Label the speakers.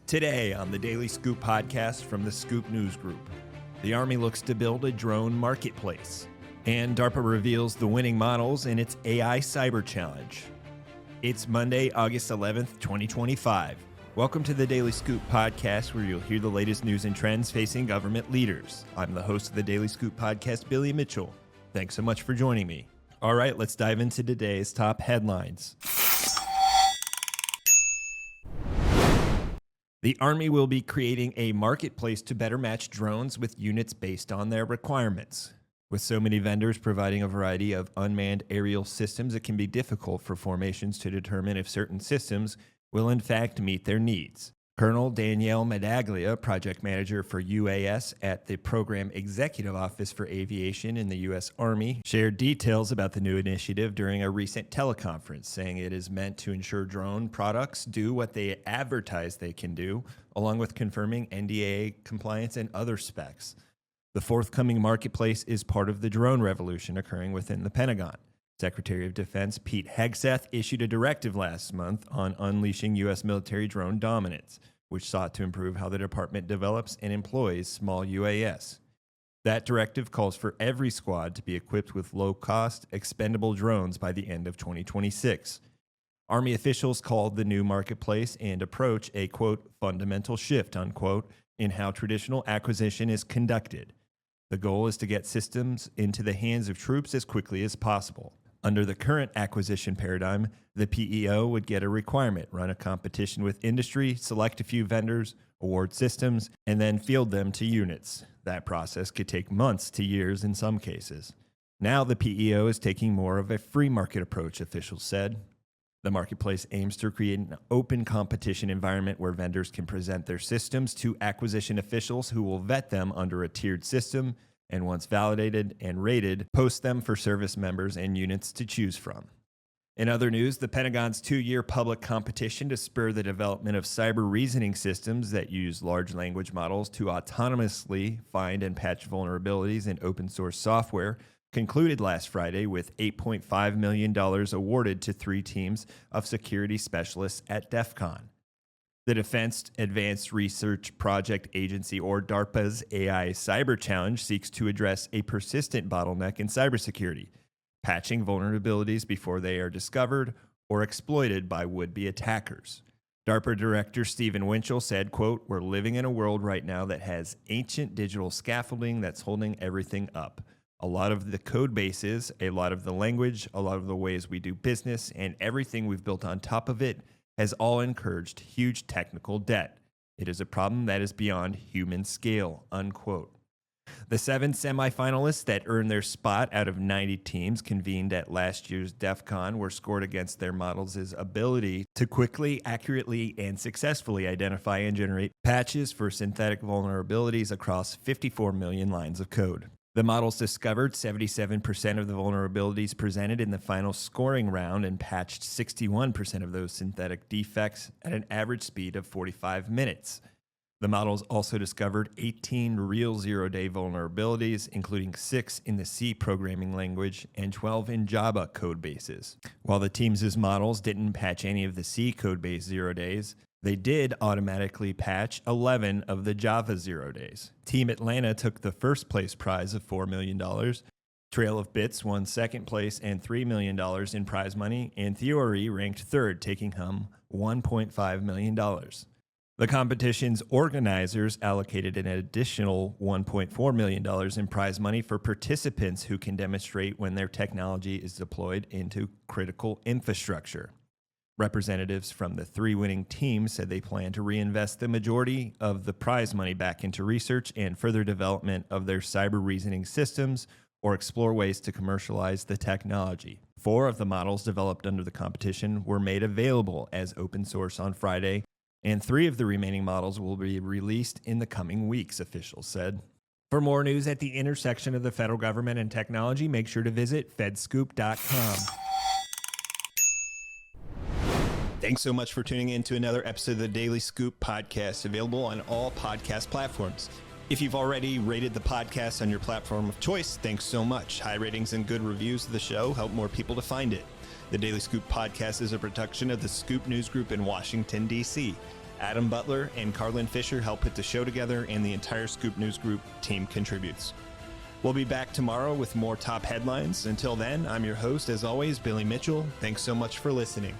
Speaker 1: Today on the Daily Scoop podcast from the Scoop News Group, the Army looks to build a drone marketplace, and DARPA reveals the winning models in its AI Cyber Challenge. It's Monday, August 11th, 2025. Welcome to the Daily Scoop podcast, where you'll hear the latest news and trends facing government leaders. I'm the host of the Daily Scoop podcast, Billy Mitchell. Thanks so much for joining me. All right, let's dive into today's top headlines. The Army will be creating a marketplace to better match drones with units based on their requirements. With so many vendors providing a variety of unmanned aerial systems, it can be difficult for formations to determine if certain systems will in fact meet their needs. Colonel Danielle Medaglia, project manager for UAS at the Program Executive Office for Aviation in the U.S. Army, shared details about the new initiative during a recent teleconference, saying it is meant to ensure drone products do what they advertise they can do, along with confirming NDAA compliance and other specs. The forthcoming marketplace is part of the drone revolution occurring within the Pentagon. Secretary of Defense Pete Hegseth issued a directive last month on unleashing U.S. military drone dominance, which sought to improve how the department develops and employs small UAS. That directive calls for every squad to be equipped with low-cost, expendable drones by the end of 2026. Army officials called the new marketplace and approach a, quote, fundamental shift, unquote, in how traditional acquisition is conducted. The goal is to get systems into the hands of troops as quickly as possible. Under the current acquisition paradigm, the PEO would get a requirement, run a competition with industry, select a few vendors, award systems, and then field them to units. That process could take months to years in some cases. Now the PEO is taking more of a free market approach, officials said. The marketplace aims to create an open competition environment where vendors can present their systems to acquisition officials who will vet them under a tiered system, and once validated and rated, post them for service members and units to choose from. In other news, the Pentagon's 2-year public competition to spur the development of cyber reasoning systems that use large language models to autonomously find and patch vulnerabilities in open source software concluded last Friday with $8.5 million awarded to 3 teams of security specialists at DEF CON. The Defense Advanced Research Project Agency, or DARPA's AI Cyber Challenge, seeks to address a persistent bottleneck in cybersecurity, patching vulnerabilities before they are discovered or exploited by would-be attackers. DARPA Director Stephen Winchell said, quote, "We're living in a world right now that has ancient digital scaffolding that's holding everything up. A lot of the code bases, a lot of the language, a lot of the ways we do business, and everything we've built on top of it has all encouraged huge technical debt. It is a problem that is beyond human scale," unquote. The 7 semifinalists that earned their spot out of 90 teams convened at last year's DEF CON were scored against their models' ability to quickly, accurately, and successfully identify and generate patches for synthetic vulnerabilities across 54 million lines of code. The models discovered 77% of the vulnerabilities presented in the final scoring round and patched 61% of those synthetic defects at an average speed of 45 minutes. The models also discovered 18 real zero-day vulnerabilities, including 6 in the C programming language and 12 in Java code bases. While the teams' models didn't patch any of the C code-based zero days, they did automatically patch 11 of the Java zero days. Team Atlanta took the first place prize of $4 million. Trail of Bits won second place and $3 million in prize money, and Theory ranked third, taking home $1.5 million. The competition's organizers allocated an additional $1.4 million in prize money for participants who can demonstrate when their technology is deployed into critical infrastructure. Representatives from the 3 winning teams said they plan to reinvest the majority of the prize money back into research and further development of their cyber reasoning systems or explore ways to commercialize the technology. 4 of the models developed under the competition were made available as open source on Friday, and 3 of the remaining models will be released in the coming weeks, officials said. For more news at the intersection of the federal government and technology, make sure to visit fedscoop.com. Thanks so much for tuning in to another episode of the Daily Scoop podcast, available on all podcast platforms. If you've already rated the podcast on your platform of choice, thanks so much. High ratings and good reviews of the show help more people to find it. The Daily Scoop podcast is a production of the Scoop News Group in Washington, D.C. Adam Butler and Carlin Fisher help put the show together, and the entire Scoop News Group team contributes. We'll be back tomorrow with more top headlines. Until then, I'm your host, as always, Billy Mitchell. Thanks so much for listening.